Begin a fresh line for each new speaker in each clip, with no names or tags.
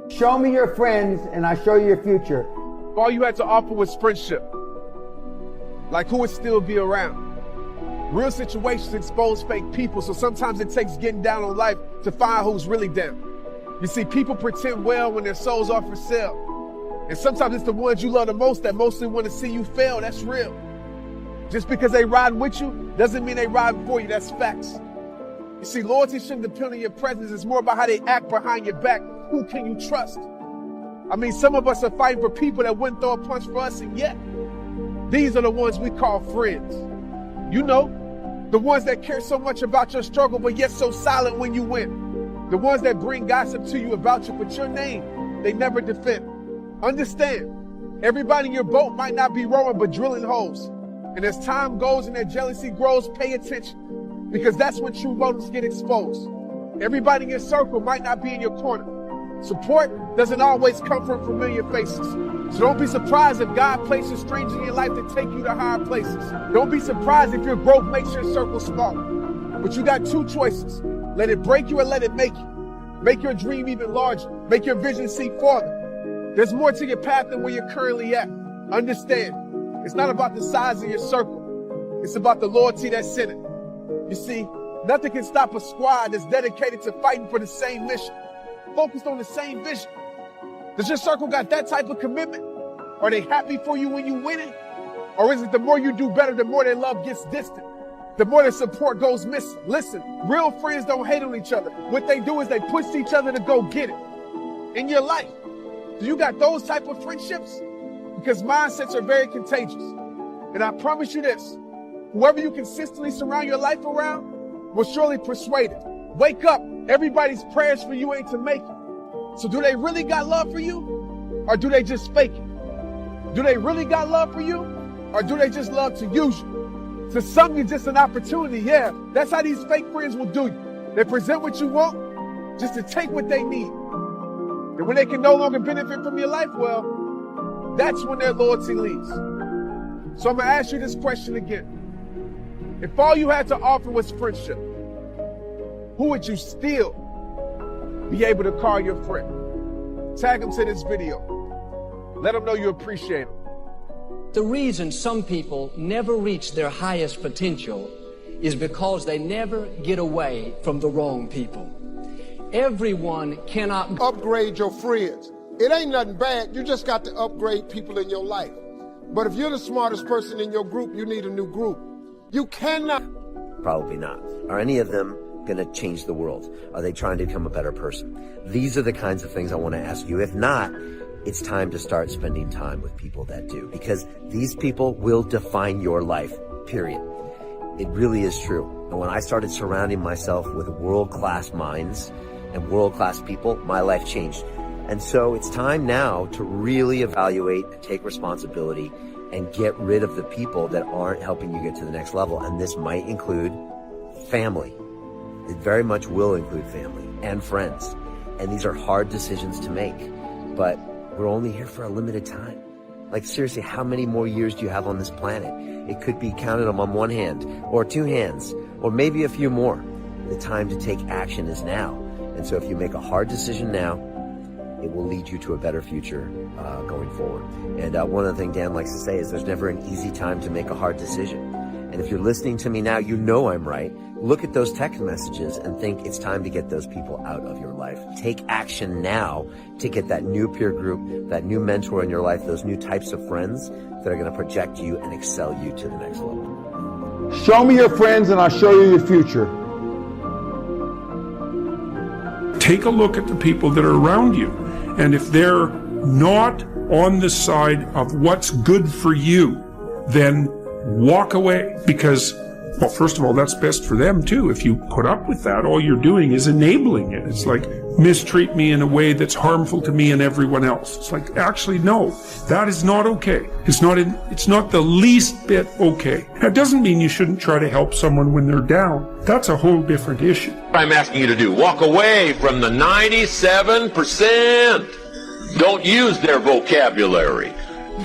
Show me your friends and I'll show you your future.
If all you had to offer was friendship, like who would still be around? Real situations expose fake people, so sometimes it takes getting down on life to find who's really down. You see, people pretend well when their souls are for sale. And sometimes it's the ones you love the most that mostly want to see you fail. That's real. Just because they ride with you doesn't mean they ride for you. That's facts. You see, loyalty shouldn't depend on your presence. It's more about how they act behind your back. Who can you trust? I mean, some of us are fighting for people that wouldn't throw a punch for us, and yet these are the ones we call friends. You know, the ones that care so much about your struggle, but yet so silent when you win. The ones that bring gossip to you about you, but your name, they never defend. Understand, everybody in your boat might not be rowing, but drilling holes. And as time goes and their jealousy grows, pay attention, because that's when true motives get exposed. Everybody in your circle might not be in your corner. Support doesn't always come from familiar faces. So don't be surprised if God places strangers in your life to take you to higher places. Don't be surprised if your growth makes your circle smaller. But you got two choices. Let it break you or let it make you. Make your dream even larger. Make your vision see farther. There's more to your path than where you're currently at. Understand, it's not about the size of your circle. It's about the loyalty that's in it. You see, nothing can stop a squad that's dedicated to fighting for the same mission, focused on the same vision. Does your circle got that type of commitment? Are they happy for you when you win it? Or is it the more you do better, the more their love gets distant? The more their support goes missing? Listen, real friends don't hate on each other. What they do is they push each other to go get it. In your life, do you got those type of friendships? Because mindsets are very contagious. And I promise you this, whoever you consistently surround your life around will surely persuade it. Wake up. Everybody's prayers for you ain't to make it. So do they really got love for you? Or do they just fake it? Do they really got love for you? Or do they just love to use you? To some, you're just an opportunity. Yeah, that's how these fake friends will do you. They present what you want just to take what they need. And when they can no longer benefit from your life, well, that's when their loyalty leaves. So I'm going to ask you this question again. If all you had to offer was friendship, who would you still be able to call your friend? Tag them to this video. Let them know you appreciate them.
The reason some people never reach their highest potential is because they never get away from the wrong people. Everyone cannot
upgrade your friends. It ain't nothing bad. You just got to upgrade people in your life. But if you're the smartest person in your group, you need a new group. You cannot.
Probably not. Are any of them going to change the world? Are they trying to become a better person? These are the kinds of things I want to ask you. If not, it's time to start spending time with people that do, because these people will define your life, period. It really is true. And when I started surrounding myself with world-class minds and world-class people, my life changed. And so it's time now to really evaluate and take responsibility and get rid of the people that aren't helping you get to the next level. And this might include family. It very much will include family and friends. And these are hard decisions to make, but we're only here for a limited time. Like, seriously, how many more years do you have on this planet? It could be counted on one hand or two hands or maybe a few more. The time to take action is now. And so if you make a hard decision now, it will lead you to a better future going forward. And one other thing Dan likes to say is there's never an easy time to make a hard decision. And if you're listening to me now, you know I'm right. Look at those text messages and think it's time to get those people out of your life. Take action now to get that new peer group, that new mentor in your life, those new types of friends that are going to project you and excel you to the next level.
Show me your friends and I'll show you your future.
Take a look at the people that are around you. And if they're not on the side of what's good for you, then walk away. Because, well, first of all, that's best for them too. If you put up with that, all you're doing is enabling it. It's like, mistreat me in a way that's harmful to me and everyone else. It's like, actually, no, that is not okay. It's not the least bit okay. That doesn't mean you shouldn't try to help someone when they're down. That's a whole different issue.
I'm asking you to do, walk away from the 97%. Don't use their vocabulary.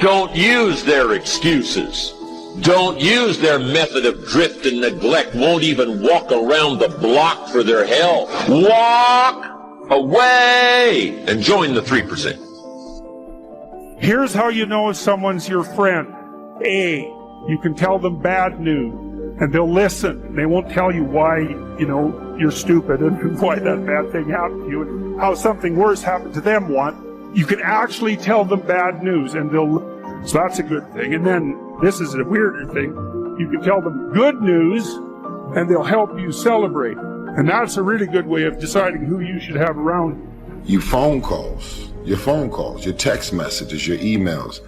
Don't use their excuses. Don't use their method of drift and neglect. Won't even walk around the block for their health. Walk away and join the 3%.
Here's how you know if someone's your friend. A, you can tell them bad news, and they'll listen. They won't tell you why, you're stupid and why that bad thing happened to you and how something worse happened to them once. You can actually tell them bad news, and so that's a good thing. And then, this is a weirder thing, you can tell them good news, and they'll help you celebrate. And that's a really good way of deciding who you should have around you.
Your phone calls, your text messages, your emails,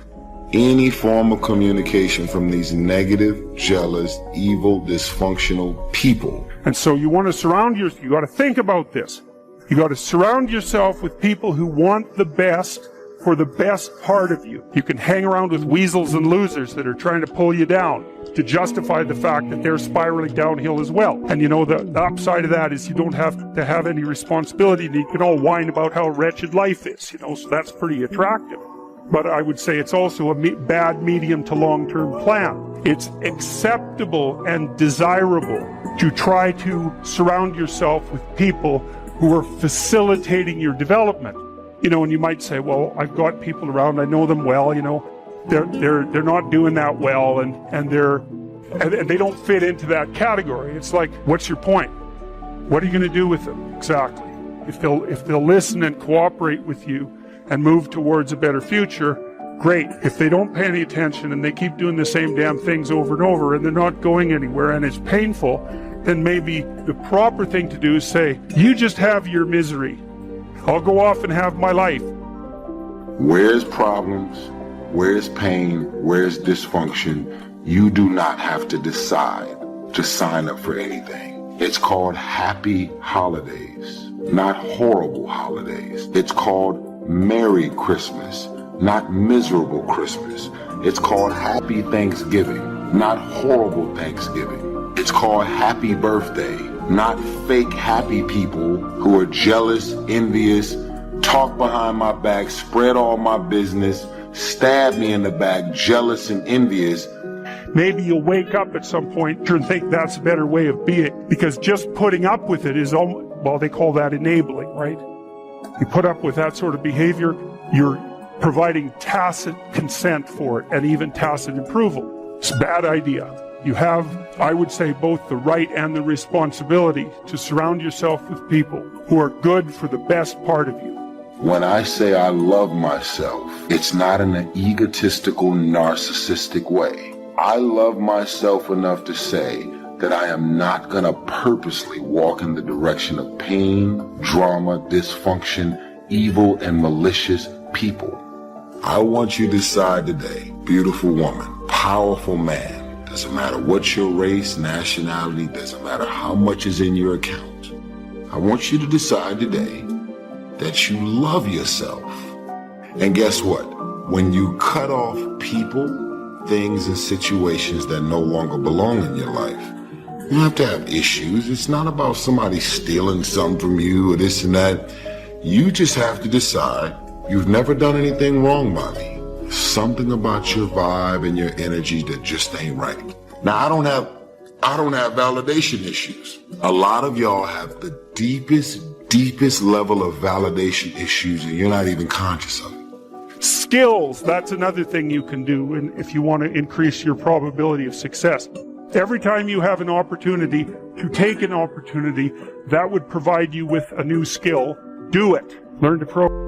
any form of communication from these negative, jealous, evil, dysfunctional people.
And so you want to surround yourself, you got to think about this. You got to surround yourself with people who want the best for the best part of you. You can hang around with weasels and losers that are trying to pull you down to justify the fact that they're spiraling downhill as well. And the upside of that is you don't have to have any responsibility, and you can all whine about how wretched life is, so that's pretty attractive. But I would say it's also a bad medium to long-term plan. It's acceptable and desirable to try to surround yourself with people who are facilitating your development. And you might say, well, I've got people around, I know them well, they're not doing that well, and they don't fit into that category. It's like, what's your point? What are you going to do with them exactly? If they'll listen and cooperate with you and move towards a better future, great. If they don't pay any attention and they keep doing the same damn things over and over and they're not going anywhere and it's painful, then maybe the proper thing to do is say, you just have your misery. I'll go off and have my life.
Where's problems? Where's pain? Where's dysfunction? You do not have to decide to sign up for anything. It's called happy holidays, not horrible holidays. It's called Merry Christmas, not miserable Christmas. It's called Happy Thanksgiving, not horrible Thanksgiving. It's called Happy Birthday, not fake happy people who are jealous, envious, talk behind my back, spread all my business, stab me in the back, jealous and envious.
Maybe you'll wake up at some point and think that's a better way of being, because just putting up with it is, they call that enabling, right? You put up with that sort of behavior, you're providing tacit consent for it and even tacit approval. It's a bad idea. You have, I would say, both the right and the responsibility to surround yourself with people who are good for the best part of you.
When I say I love myself, it's not in an egotistical, narcissistic way. I love myself enough to say that I am not going to purposely walk in the direction of pain, drama, dysfunction, evil, and malicious people. I want you to decide today, beautiful woman, powerful man, doesn't matter what your race, nationality, doesn't matter how much is in your account. I want you to decide today that you love yourself. And guess what? When you cut off people, things, and situations that no longer belong in your life, you don't have to have issues. It's not about somebody stealing something from you or this and that. You just have to decide you've never done anything wrong by me. Something about your vibe and your energy that just ain't right. Now, I don't have validation issues. A lot of y'all have the deepest level of validation issues, and you're not even conscious of it.
Skills, that's another thing you can do if you want to increase your probability of success. Every time you have an opportunity to take an opportunity that would provide you with a new skill, do it. Learn to program.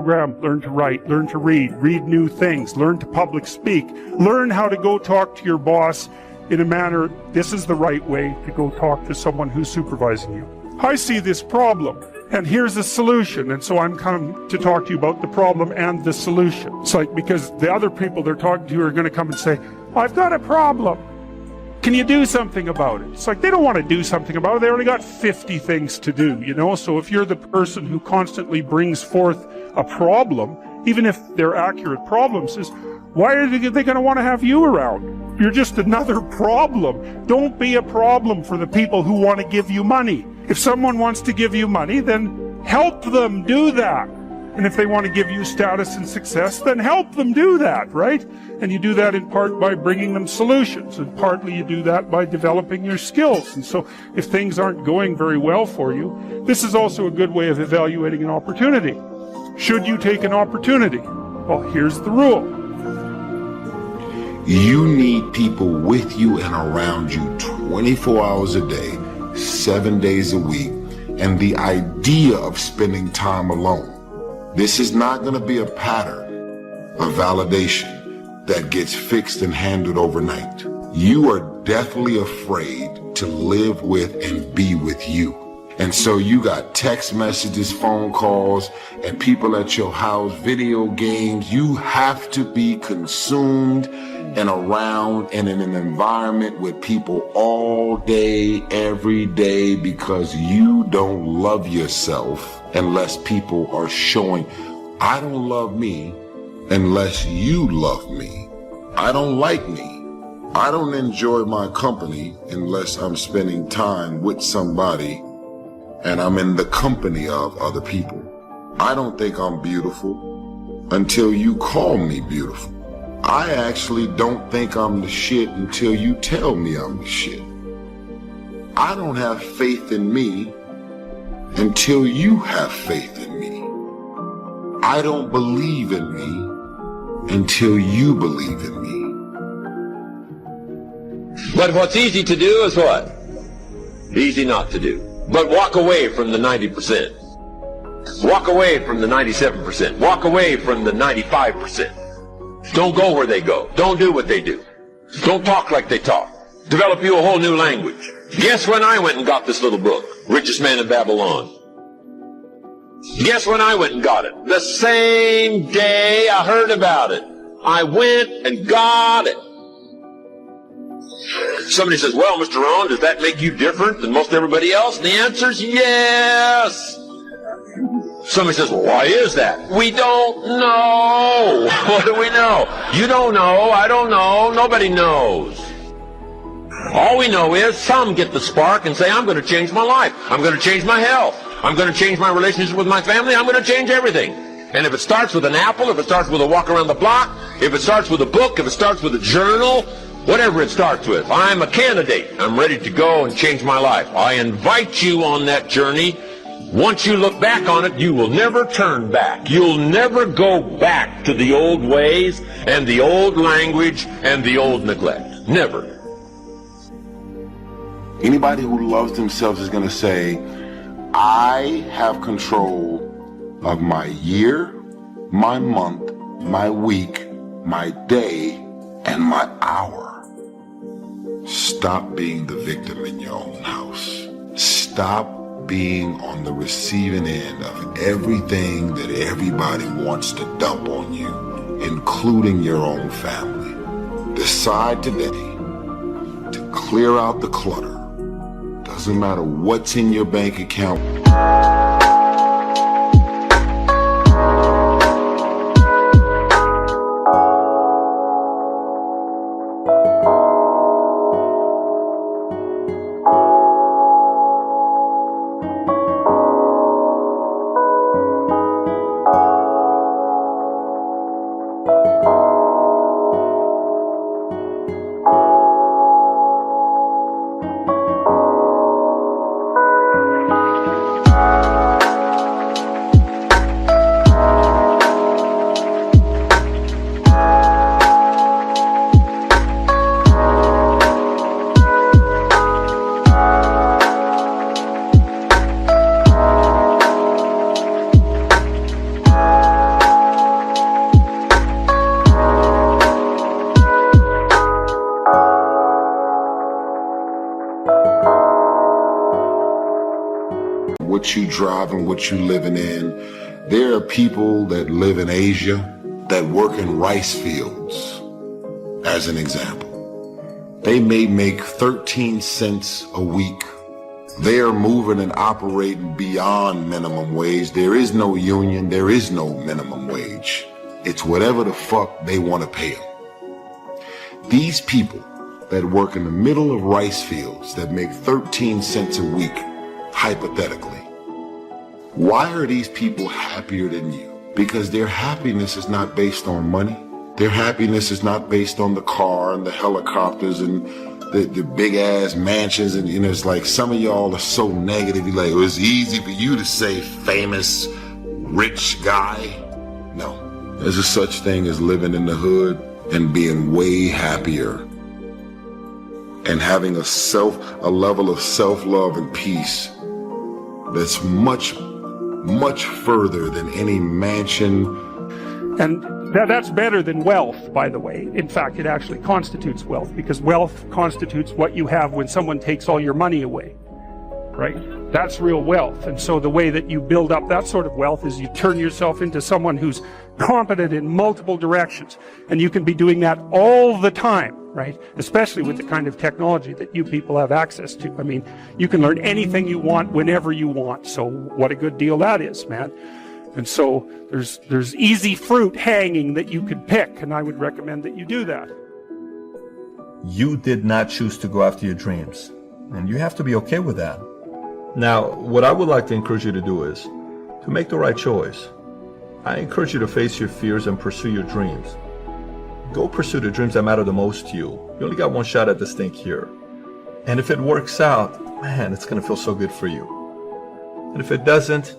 program, learn to write, learn to read new things, learn to public speak, learn how to go talk to your boss in a manner, this is the right way to go talk to someone who's supervising you. I see this problem, and here's a solution, and so I'm coming to talk to you about the problem and the solution. It's like, because the other people they're talking to are going to come and say, I've got a problem. Can you do something about it? It's like, they don't want to do something about it. They already got 50 things to do, you know? So if you're the person who constantly brings forth a problem, even if they're accurate problems, is why are they going to want to have you around? You're just another problem. Don't be a problem for the people who want to give you money. If someone wants to give you money, then help them do that. And if they want to give you status and success, then help them do that, right? And you do that in part by bringing them solutions, and partly you do that by developing your skills. And so if things aren't going very well for you, this is also a good way of evaluating an opportunity. Should you take an opportunity? Well, here's the rule.
You need people with you and around you 24 hours a day, 7 days a week, and the idea of spending time alone. This is not going to be a pattern of validation that gets fixed and handled overnight. You are deathly afraid to live with and be with you. And so you got text messages, phone calls, and people at your house, video games. You have to be consumed and around and in an environment with people all day, every day, because you don't love yourself unless people are showing. I don't love me unless you love me. I don't like me. I don't enjoy my company unless I'm spending time with somebody and I'm in the company of other people. I don't think I'm beautiful until you call me beautiful. I actually don't think I'm the shit until you tell me I'm the shit. I don't have faith in me until you have faith in me. I don't believe in me until you believe in me.
But what's easy to do is what? Easy not to do. But walk away from the 90%. Walk away from the 97%. Walk away from the 95%. Don't go where they go. Don't do what they do. Don't talk like they talk. Develop you a whole new language. Guess when I went and got this little book, Richest Man in Babylon? Guess when I went and got it? The same day I heard about it. I went and got it. Somebody says, well, Mr. Rohn, does that make you different than most everybody else? And the answer is yes. Somebody says, well, why is that? We don't know. What do we know? You don't know. I don't know. Nobody knows. All we know is some get the spark and say, I'm going to change my life. I'm going to change my health. I'm going to change my relationship with my family. I'm going to change everything. And if it starts with an apple, if it starts with a walk around the block, if it starts with a book, if it starts with a journal, whatever it starts with, I'm a candidate. I'm ready to go and change my life. I invite you on that journey. Once you look back on it, you will never turn back. You'll never go back to the old ways and the old language and the old neglect. Never.
Anybody who loves themselves is going to say, I have control of my year, my month, my week, my day, and my hour. Stop being the victim in your own house. Stop being on the receiving end of everything that everybody wants to dump on you, including your own family. Decide today to clear out the clutter. Doesn't matter what's in your bank account. what you driving, what you living in. There are people that live in Asia that work in rice fields, as an example. They may make 13 cents a week. They are moving and operating beyond minimum wage. There is no union. There is no minimum wage. It's whatever the fuck they want to pay them. These people that work in the middle of rice fields that make 13 cents a week, hypothetically, why are these people happier than you? Because their happiness is not based on money. Their happiness is not based on the car and the helicopters and the big ass mansions. And, you know, it's like some of y'all are so negative. You're like, well, it's easy for you to say famous, rich guy. No, there's a such thing as living in the hood and being way happier and having a level of self-love and peace that's much further than any mansion.
And that's better than wealth, by the way. In fact, it actually constitutes wealth, because wealth constitutes what you have when someone takes all your money away, right? That's real wealth. And so the way that you build up that sort of wealth is you turn yourself into someone who's competent in multiple directions. And you can be doing that all the time, right? Especially with the kind of technology that you people have access to. I mean, you can learn anything you want whenever you want. So what a good deal that is, man. And so there's easy fruit hanging that you could pick, and I would recommend that you do that.
You did not choose to go after your dreams, and you have to be okay with that. Now, what I would like to encourage you to do is to make the right choice. I encourage you to face your fears and pursue your dreams. Go pursue the dreams that matter the most to you. You only got one shot at this thing here. And if it works out, man, it's going to feel so good for you. And if it doesn't,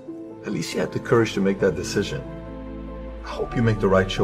at least you had the courage to make that decision. I hope you make the right choice.